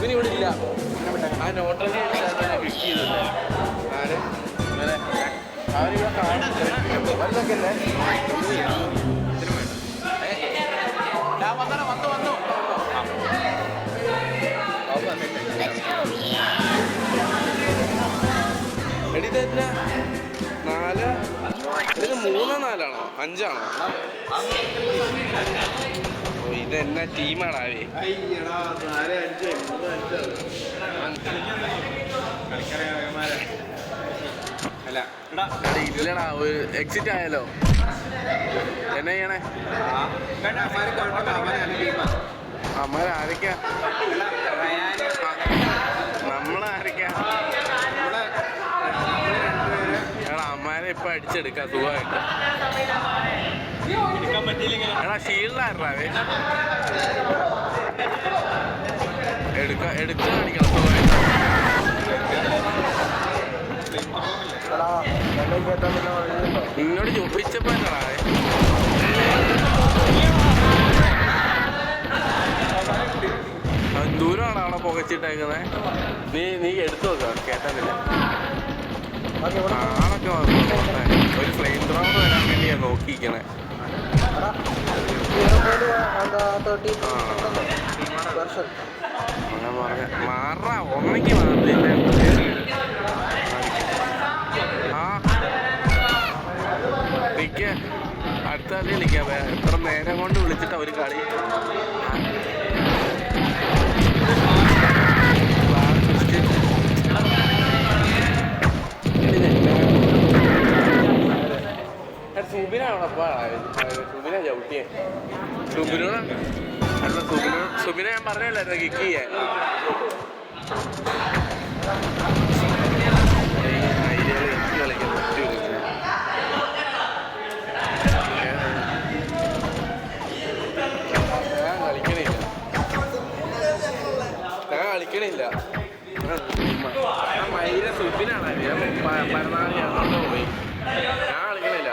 സുബിൻ ഇവിടെ ഇല്ല. ആ നോട്ടൊക്കെ കിക്ക് ചെയ്തില്ലേ ആര് ഇങ്ങനെ അവരിവിടെ കാണുന്നൊക്കെ അല്ലേ. വന്നു എടി തന്നെ 4 ഇതിന് 3 4 5 ഇതെന്നാ ടീമാണാവേ. ഇല്ലടാ ഒരു എക്സിറ്റ് ആയാലോ. എന്നാ ചെയ്യണേ? അമ്മരാരൊക്കെയാ? നമ്മളാരൊക്കെയാ? എടാ അമ്മാരെ ഇപ്പൊ അടിച്ചെടുക്കാം സുഖമായിട്ട്. എടാ ഷീൽഡാറാവേ എടുക്കാൻ കാണിക്കണം സുഖമായിട്ട്. നിന്നോട് ചോദിച്ചപ്പോ എന്നാടാവേ ദൂരമാണ് അവിടെ പുകച്ചിട്ടേക്കുന്നത്. നീ എടുത്തു നോക്കാം കേട്ടാനില്ല. ആളൊക്കെ ഒരു ഫ്ലെയിം ത്രൗണ്ട് വരാൻ വേണ്ടിയാ നോക്കിയിരിക്കണേ. മാറാ ഒന്നയ്ക്ക് മാറില്ല. നിൽക്ക അടുത്ത കളി കളിക്കാം. എത്ര നേരം കൊണ്ട് വിളിച്ചിട്ട് ഒരു കളി സുബിനാണപ്പാ. സുബിനാ ചവിട്ടിയെ. സുബിനെ ഞാൻ പറഞ്ഞല്ലായിരുന്നു കിക്ക് ചെയ്യാൻ. കളിക്കാൻ പറ്റൂല. ഞാൻ കളിക്കണില്ല. മൈര സുബിനാണ് പരമാവധി അങ്ങോട്ട് പോയി. ഞാൻ കളിക്കണില്ല.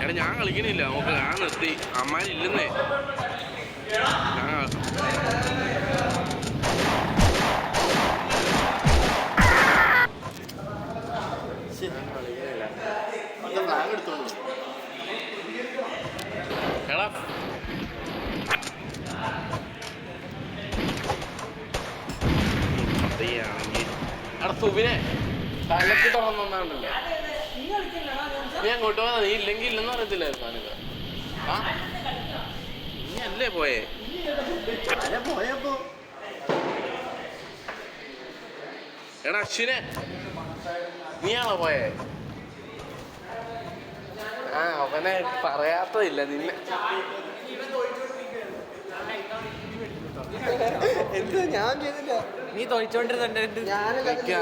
എടാ ഞാൻ കളിക്കണില്ല. നമുക്ക് ഞാൻ നിർത്തി. അമ്മാരില്ലെന്നേ. എടാ എടാ സുബിനെ തലക്ക് തുറന്നുണ്ടല്ലോ. നീ അങ്ങോട്ട് പോകാ. നീ ഇല്ലെങ്കിൽ ഇല്ലെന്ന് അറിയത്തില്ലായിരുന്നു. ഞാനിത് നീ അല്ലേ പോയേ? എടാ അശ്വിനെ നീയാണോ പോയേ? അവനെ പറയാത്തതില്ല നിന്നെ. എന്ത് ഞാൻ ചെയ്തില്ല. നീ തൊഴിച്ചോണ്ടിരുന്നുണ്ട്.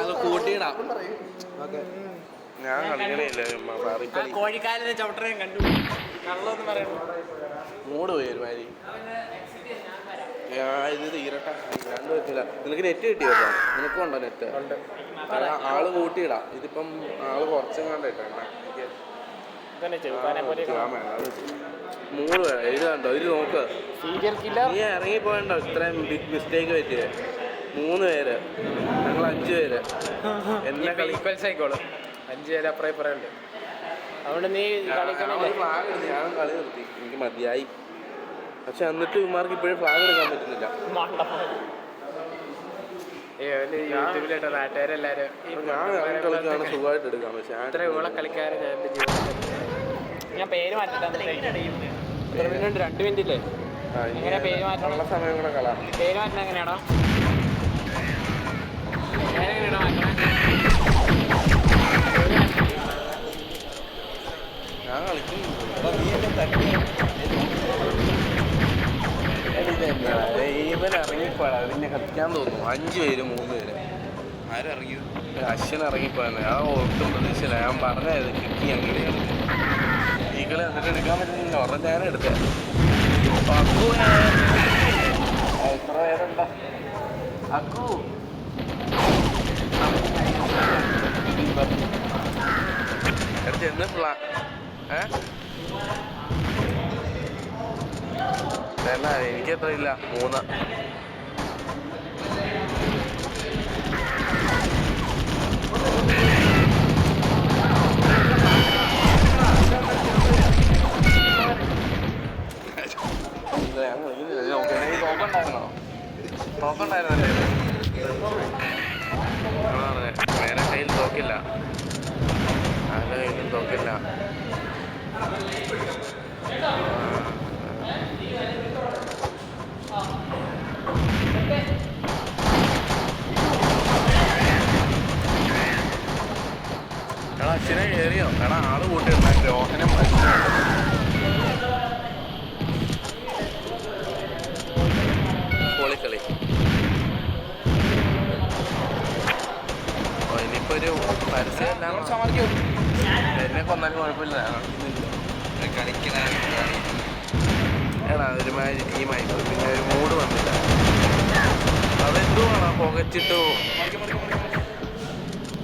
അത് കൂട്ടിയിടാം. ഞാൻ കളിക്കണില്ല. കോഴിക്കാലിന്റെ ചവിട്ടറേയും കണ്ടു. കള്ളൊന്നും പറയണു. മൂട് പോയി ഒരുമാതിരി. ഇത് തീരട്ടെ. രണ്ടു പറ്റില്ല. നിനക്ക് നെറ്റ് കിട്ടിയോ? നിനക്കുണ്ടോ നെറ്റ്? ആള് കൂട്ടിയിടാം. ഇതിപ്പം ആള് കുറച്ചും കണ്ടിട്ടാ. മൂന്ന് പേര് എഴുതാണ്ടോ? ഇത് നോക്ക്. നീ ഇറങ്ങിപ്പോയണ്ടോ ഇത്രയും ബിഗ് മിസ്റ്റേക്ക് പറ്റിയത്? 3 പേര്. ഞങ്ങൾ 5 പേര്. എന്നെ കളിക്കോളും. 5 പേര് അപ്പുറം ഇപ്പുറമുണ്ട്. അതുകൊണ്ട് നീ ഫ്ലാഗ് എടുത്ത് ഞാൻ കളി നിർത്തി. എനിക്ക് മതിയായി. പക്ഷെ എന്നിട്ട് ഇവന്മാർക്ക് ഇപ്പോഴും ഫ്ലാഗ് എടുക്കാൻ പറ്റുന്നില്ല. യൂട്യൂബിലിട്ട നാട്ടുകാരെല്ലാരും ഞാൻ കളിക്കാണ് സുഖമായിട്ട് എടുക്കാം. പക്ഷെ അത്ര ഊള കളിക്കാരെ ഞാൻ പേര് മാറ്റട്ടെ. 2 മിനിറ്റ് ഇല്ലേ? എങ്ങനെ പേര് മാറ്റണം? സമയം കൂടെ കളാം. പേര് മാറ്റണം എങ്ങനെയാണോ? എങ്ങനെയാണോ മാറ്റണം? ഞാൻ കളിക്കുന്നു. ഇവൻ ഇറങ്ങിപ്പോയാ പിന്നെ കളിക്കാൻ തോന്നുന്നു. 5 പേര് 3 പേര്. ആരിറങ്ങിയത്? അശ്വൻ ഇറങ്ങിപ്പോയെന്ന്. ആ ഒട്ടും പ്രതീക്ഷയില്ല. ഞാൻ പറഞ്ഞത് കിക്കി അങ്ങനെയാണ്. ഈ കളി എന്നിട്ട് എടുക്കാൻ പറ്റുന്നില്ല. ഉടനെ ഞാൻ എടുത്തേ. അക്കു എത്ര പേരുണ്ട? അക്കു എടുത്ത് ഇത് എന്നാ എനിക്ക് എത്ര ഇല്ല 3. നോക്കണ്ടായിരുന്നല്ലേ വേറെ കയ്യിൽ തോക്കില്ല, ആരുടെ കയ്യിലും തോക്കില്ല. എടാ അച്ഛനെ കയറിയോ? എടാ ആള് കൂട്ടിയിട്ടുണ്ട് രോഹനം പൊളിക്കളി. ഇനിയിപ്പോൾ ഒരു പരസ്യം എന്നെ കൊന്നാലും കുഴപ്പമില്ല. എടാ ഒരുമാതിരി ടീമായി പോയി, പിന്നെ ഒരു മൂഡ് വന്നില്ല. അതെന്തുവാണ് പുകച്ചിട്ട്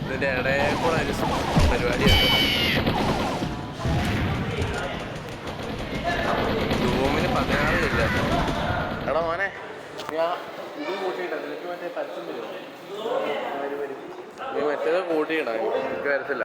ഇതിൻ്റെ ഇടയിൽ കൂടെ ഒരു പരിപാടിയുണ്ട്. റൂമിന് 16 ഇല്ല. എടാ മോനെ ഞാൻ ഇത് കൂട്ടിയിട്ടാ നിനക്ക് മറ്റേ പരസ്യം വരുമോ? നീ മറ്റേത് കൂട്ടിയിടാ, എനിക്ക് വരത്തില്ല.